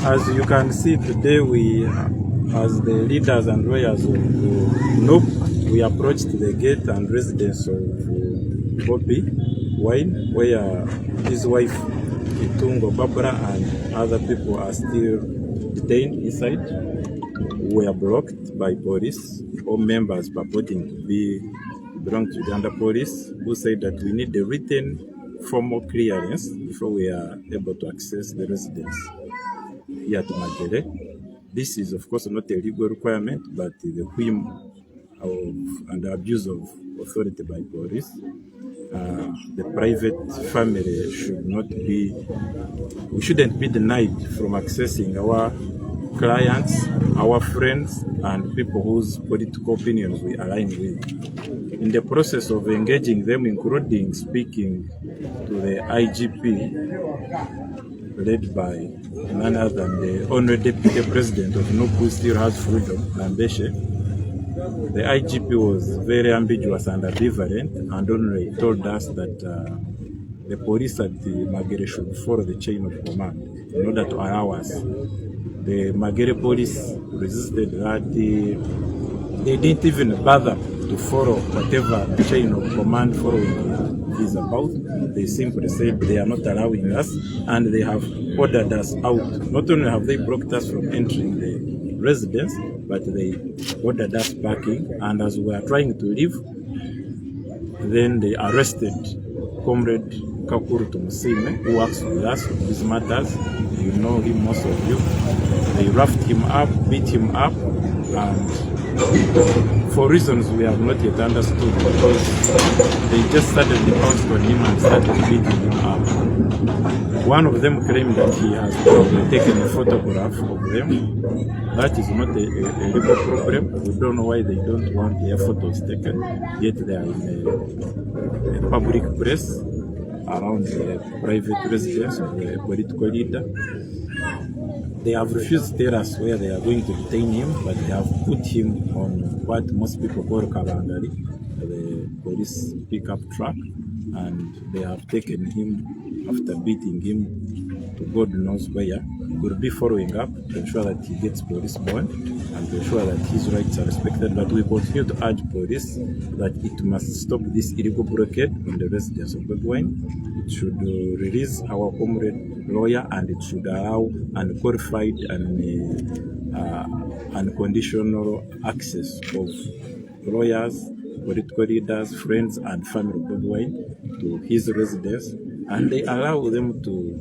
As you can see today, we, as the leaders and lawyers of NOP, we approached the gate and residence of Bobby Wine, where his wife Itungo Barbara and other people are still detained inside. We are blocked by police. All members purporting to belong to Uganda police, who said that we need a written formal clearance before we are able to access the residence here at Magere. This is of course not a legal requirement, but the whim of and abuse of authority by police. The private family we shouldn't be denied from accessing our clients, our friends, and people whose political opinions we align with. In the process of engaging them, including speaking to the IGP, led by none other than the Honorable Deputy President of NUP, who still has freedom, Lambeshe, the IGP was very ambiguous and ambivalent and only told us that the police at the Magere should follow the chain of command in order to allow us. The Magere police resisted that. They didn't even bother to follow whatever the chain of command following is about. They simply said they are not allowing us, and they have ordered us out. Not only have they blocked us from entering the residence, but they ordered us backing, and as we are trying to leave, then they arrested Comrade Kakuru Tumusime, who works with us on these matters. You know him, most of you. They roughed him up, beat him up, and for reasons we have not yet understood, because they just suddenly pounced on him and started beating him up. One of them claimed that he has probably taken a photograph of them. That is not a legal problem. We don't know why they don't want their photos taken, yet they are in a public place around the private residence of the political leader. They have refused to tell us where they are going to detain him, but they have put him on what most people call Kabangari, the police pickup truck, and they have taken him after beating him to God knows where. We'll be following up to ensure that he gets police bond and to ensure that his rights are respected. But we continue to urge police that it must stop this illegal blockade on the residence of Bobby Wine. It should release our comrade lawyer, and it should allow unqualified and unconditional access of lawyers, political leaders, friends, and family of Bobby Wine to his residence, and they allow them to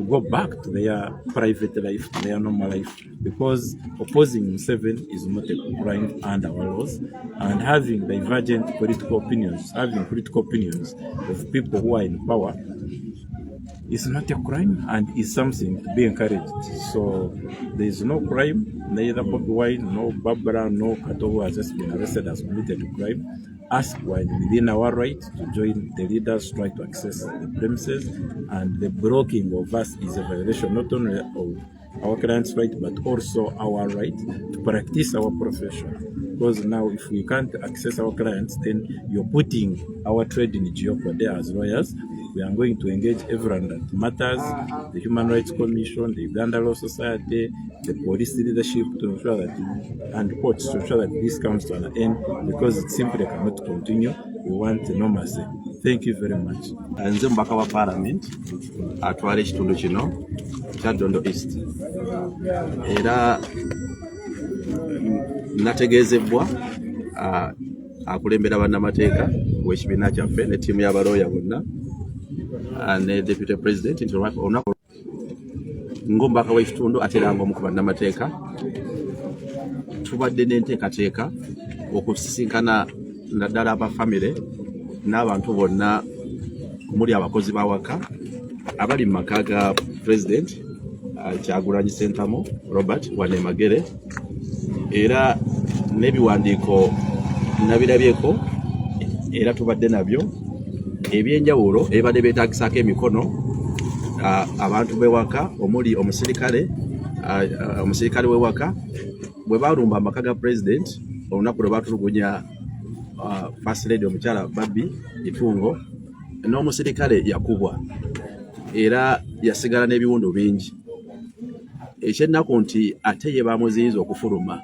go back to their private life, to their normal life, because opposing Museveni is not a crime under our laws, and having divergent political opinions, of people who are in power is not a crime and is something to be encouraged. So there is no crime, neither Bobby Wine, no Barbara, no Kato, who has just been arrested, has committed a crime. Ask why within our right to join the leaders try to access the premises, and the blocking of us is a violation not only of our client's right but also our right to practice our profession. Because now if we can't access our clients, then you're putting our trade in jeopardy as lawyers. We are going to engage everyone that matters, the Human Rights Commission, the Uganda Law Society, the police leadership, to ensure that, and courts, to ensure that this comes to an end, because it simply cannot continue. We want normalcy. Thank you very much. Nze mbaka wa Parliament atwala ekitundu kino kya Dondo East. Era nategeezebwa akulembera bannamateeka w'ekibiina kyaffe ne ttiimu y'abalooya bonna ne Deputy President nti olunaku ng'omubaka w'ekitundu ate era ng'omu ku bannamateeka tubadde n'enteekateeka okusisinkana naddala abafamire n'abantu bonna omuli abakozi b'awaka abali mu maka ga President Kyagulanyi Ssentamu Robert wane Magere, era n'ebiwandiiko nabirabyeko era tubadde nabyo ebyenjawulo ebadde beetagisaako emikono abantu b'ewaka omuli omusirikale w'ewaka bwe balumba amaka ga President olunaku lwe batulugunya First Lady omukyala Babby Itungo, n'omusirikale yakubwa era yasigala n'ebiwundu bingi. ekyennaku nti ate ye bamuziyiza okufuluma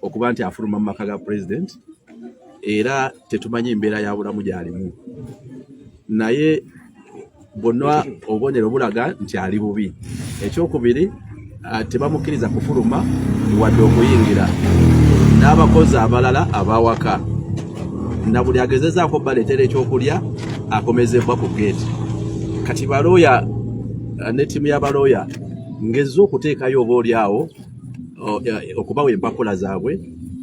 okuba nti afuluma mu maka ga president era tetumanyi embeera ya bulamu gy'alimu naye bonna obubonero bulaga nti ali bubi. Ekyokubiri tebamukkiriza kufuluma wadde okuyingira n'abakozi abalala abawaka na buli agezezaako baleetera ekyokulya akomezebwa ku geeti. Kati balooya ne ttiimu y'abalooya ngezza okuteekayo oba oli awo okubawa empapula zaabwe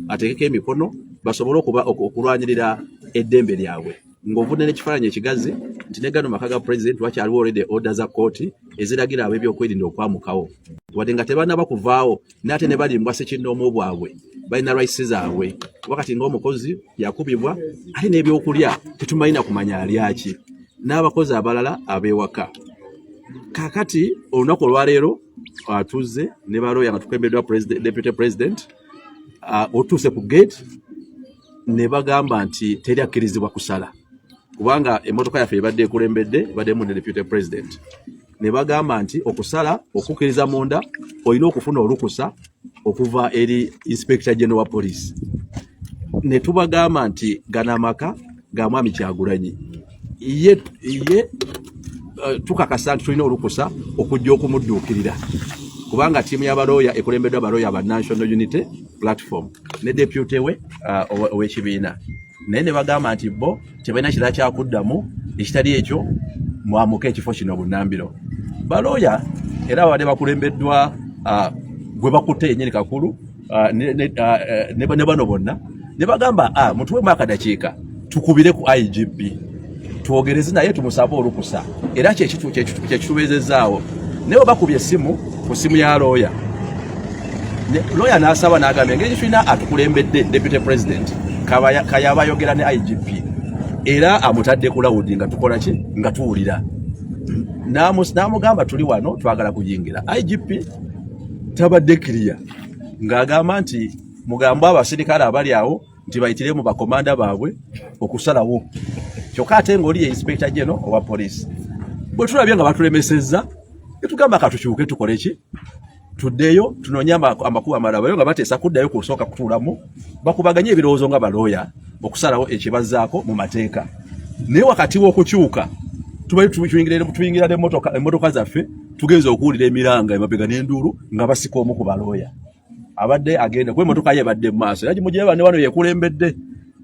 ateekeko emikono basobole okulwanyirira eddembe lyabwe ng'ovudde n'ekifaananyi ekigazi nti ne gano maka ga president wakyaliwo already order za kooti eziragira ab'ebyokwerinda okwamukawo wadde nga tebanaba kuvaawo n'ate ne balimbwa ssekinnoomu bwabwe balina rights zaabwe wakati ng'omukozi yakubibwa ate n'ebyokulya tetumalina kumanya alyaki n'abakozi abalala ab'ewaka. Kaakati olunaku olwaleero atuzze ne balooya nga tukulembeddwa deputy president otuuse ku gate ne bagamba nti teri akkirizibwa kusala kubanga emmotoka yaffe ebadde ekulembedde baddemu ne deputy president ne bagamba nti okusala okukkiriza munda olina okufuna olukusa okuva eri inspector general wa police. Ne tubagamba nti gana amaka ga mwami Kyagulanyi ye tukakasa nti tulina olukusa okujja okumudduukirira kubanga ttiimu y'abalooya ekulembeddwa abalooya ba National Unity Platform ne deputy we ow'ekibiina naye ne bagamba nti bo tebalina kirala kyakuddamu ekitali ekyo mwamuka ekifo kino bunnambiro. Balooya era wadde bakulembeddwa gwe bakutte yennyini kakulu ne bano bonna ne bagamba mutuwemu akadakiika tukubire ku IGP twogereze naye tumusabe olukusa era kyekitubeezezaawo naye bakubye essimu ku ssimu ya looya looya n'asaba n'agamba engeri tulina atukulembedde deputy president kayaba ayogera ne IGP era amutadde ku lawudi nga tukola ki nga tuwulira n'amugamba tuli wano twagala kuyingira. IGP tabadde kiriya ng'agamba nti mugambo abasirikale abali awo nti bayitire mu bakomanda baabwe okusalawo kyokka ate ng'oli ye inspector general owa police bwe tulabye nga batulemesezza netugamba katukyuke tukole ki tuddeyo tunoonye amakubo amalala bayo nga bateesa kuddayo kusooka kutuulamu bakubaganye ebirowoozo nga balooya okusalawo ekibazzaako mu mateeka naye wakati w'okukyuka tuyingira emmotoka zaffe tugenza okuwulira emiranga emabega n'enduulu nga basika omu ku balooya abadde agenda kuba emmotoka ye ebadde mu maaso era gimugiraba ne wano yekulembedde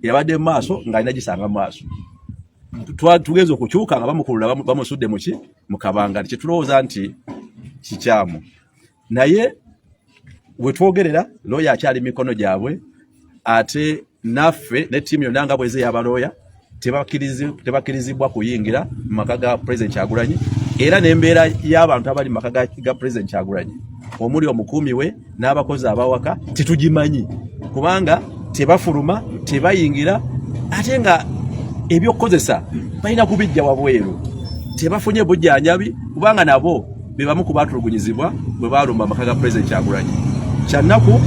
yabadde mu maaso ng'alina gisanga mu maaso tugenza okukyuka nga bamukulula bamusudde mu kabanga kyetulowooza nti kikyamu naye bwe twogerera looya akyali mikono gyabwe ate naffe ne ttiimu yonna nga bweze y'abalooya tebakkirizibwa kuyingira mu maka ga president Kyagulanyi era n'embeera y'abantu abali mu maka ga president Kyagulanyi omuli omukuumi we n'abakozi abawaka tetugimanyi kubanga tebafuluma tebayingira ate nga ebyokukozesa balina kubijja wabweru tebafunye bujjanjabi kubanga nabo be bamu ku baatulugunyizibwa bwe baalumba amaka ga president Kyagulanyi. Kyannaku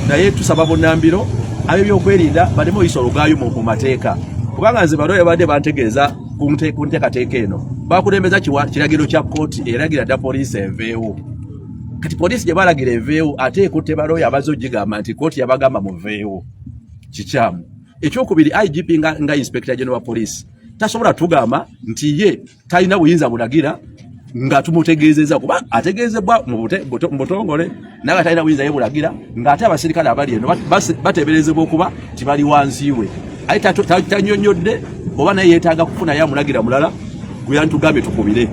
naye tusaba bunnambiro ab'ebyokwerinda baleme oyisa olugaayo mu mateeka kubanga nze balooya badde bantegeeza ku nteekateeka eno bakulembeza kiragiro kya kkooti eragira dda poliisi enveewo kati poliisi gye balagira enveewo ate ekutte balooya abaze ogigamba nti kkooti yabagamba muveewo kikyamu. Ekyokubiri IGP nga inspector general wa poliisi tasobola tugamba nti ye talina buyinza bulagira nga tumutegeezeza kuba ategeezebwa mu butongole naye talina buyinza ye bulagira ng'ate abasirikale abali eno bateeberezebwa okuba tibali wansi we aye tanyonyodde oba naye yeetaaga kufuna ya mulagira mulala gwe yantugambye tukubire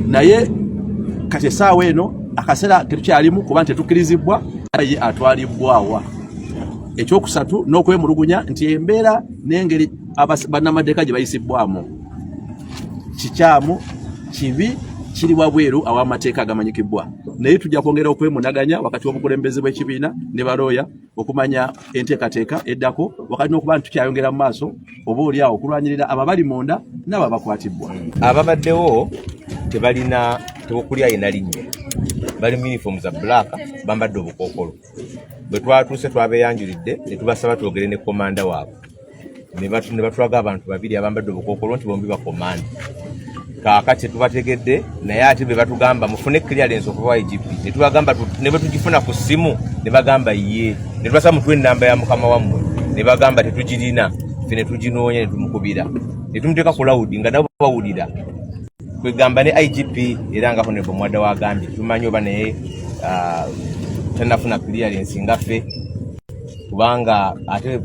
naye kati essaawa eno akaseera ketukyalimu kuba nti tetukkirizibwa ye atwalibbwawa. Ekyokusatu n'okwemulugunya nti embeera n'engeri bannamateeka gye bayisibwamu kikyamu kibi kiri wabweru aw'amateeka agamanyikibwa naye tujja kwongera okwemunaganya wakati w'obukulembeze bw'ekibiina ne balooya okumanya enteekateeka eddako wakati n'okuba nti tukyayongera mu maaso oba oli awo okulwanyirira ababali munda n'abo abakwatibbwa. Ababaddewo tebakulya yena linnya bali mu uniform za black bambadde obukookolo bwe twatuuse twabeeyanjulidde ne tubasaba twogere ne komanda waabwe ne batulaga abantu babiri abambadde obukookolo nti bombi bakomanda kaakati tubategedde naye ate be batugamba mufune clearance okuva IGP ne tubagamba ne bwe tugifuna ku ssimu ne bagamba ye ne tubasa mutwe ennamba ya mukama wammwe ne bagamba tetugirina ffe ne tuginoonya ne tumukubira ne tumuteeka ku loud nga nabo bawulira kwegamba ne IGP era nga honorable Mwadda wagambye tumanyi oba naye tanafuna clearance nga ffe kubanga ate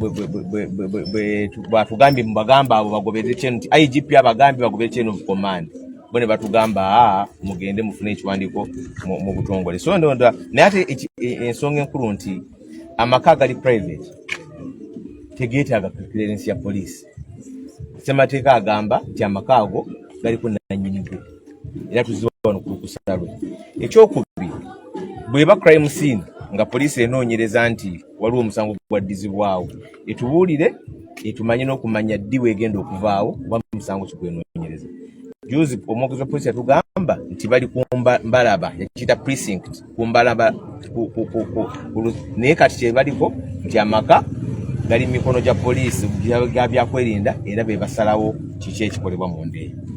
batugambye mubagamba abo bagoberere kyeno nti IGP abagambye bagoberere kyeno of command bone batugamba mugende mufune ekiwandiiko mu butongole so ndonda naye ate ensonga enkulu nti amaka gali private tegeetaaga clearance ya police ssemateeka agamba nti amaka ago galiko nannyinigo era tuziba wano ku lukusalwe ekyokubiri bweba crime scene nga poliisi enoonyereza nti waliwo omusango gwaddizibwawo etubuulire etumanye n'okumanya ddi weegenda okuvaawo oba musango kigwenoonyereza juzi omwogezi wa poliisi yatugamba nti bali ku mbalaba yakiyita precinct ku mbalaba naye kati kyebaliko nti amaka gali mu mikono gya poliisi byakwerinda era be basalawo kiki ekikolebwa mu ndeeya